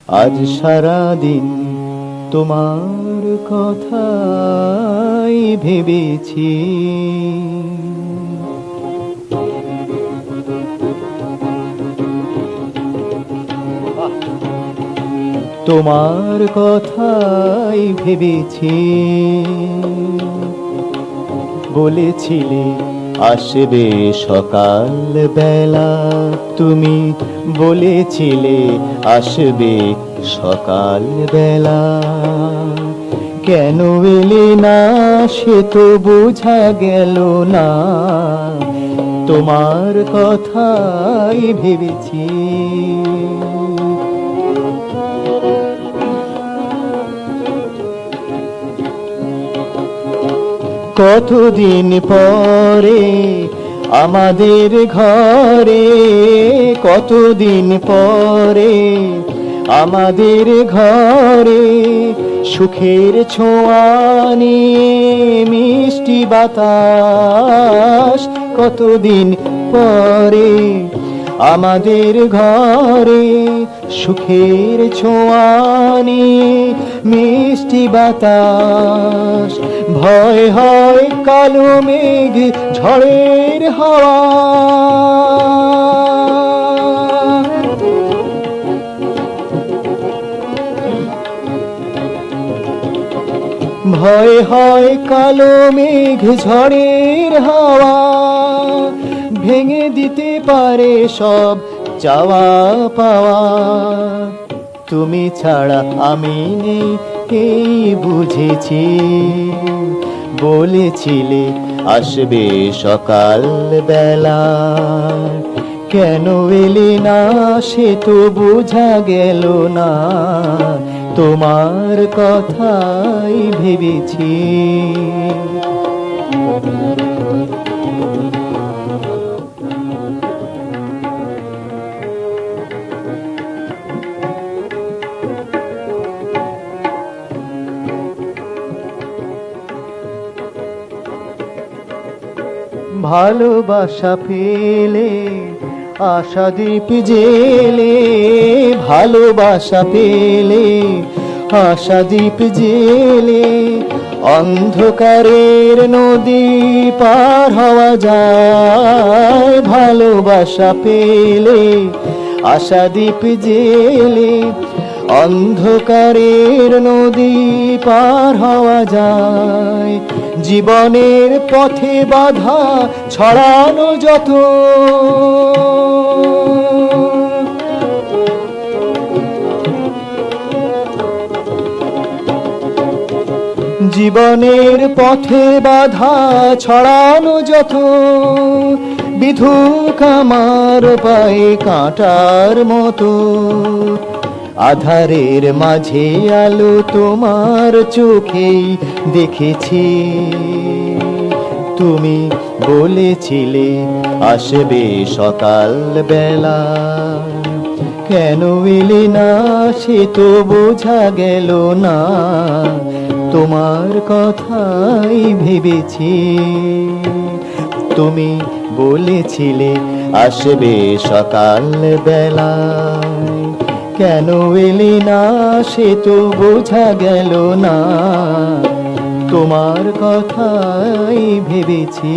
আজ সারাদিন তোমার কথাই ভেবেছি। তোমার কথাই ভেবেছি। বলেছিলে আসবে সকাল বেলা, তুমি বলেছিলে আসবে সকাল বেলা। কেন এলে না সে তো বোঝা গেল না, তোমার কথাই ভেবেছি। কতদিন পরে আমাদের ঘরে, কতদিন পরে আমাদের ঘরে সুখের ছোঁয়া নিয়ে মিষ্টি বাতাস। কতদিন পরে আমাদের ঘরে সুখের ছোঁয়া নিয়ে মিষ্টি বাতাস। ভয় হয় কালো মেঘ ঝড়ের হাওয়া, ভয় হয় কালো মেঘ ঝড়ের হাওয়া। ভেঙে দিতে পারে সব চাওয়া পাওয়া। তুমি ছাড়া আমি নেই এই বুঝেছি। বলেছিলে আসবে সকাল বেলা, কেন এলে না সে তো বোঝা গেল না, তোমার কথাই ভেবেছি। ভালোবাসা পেলে আশা দীপ জেলে, ভালোবাসা পেলে আশা দীপ জেলে অন্ধকারের নদী পার হওয়া যায়। ভালোবাসা পেলে আশা দীপ জেলে অন্ধকারের নদী পার হওয়া যায়। জীবনের পথে বাধা ছড়ানো যত, জীবনের পথে বাধা ছড়ানো যত, বিধুক আমার পায়ে কাঁটার মতো। আধারের মাঝে আলো তোমার চোখেই দেখেছি। তুমি বলেছিলে আসবে সকাল বেলা, কেন এলে না সে তো বোঝা গেল না, তোমার কথাই ভেবেছি। তুমি বলেছিলে আসবে সকাল বেলা, কেন এলে না সে তো বোঝা গেল না, তোমার কথাই ভেবেছি।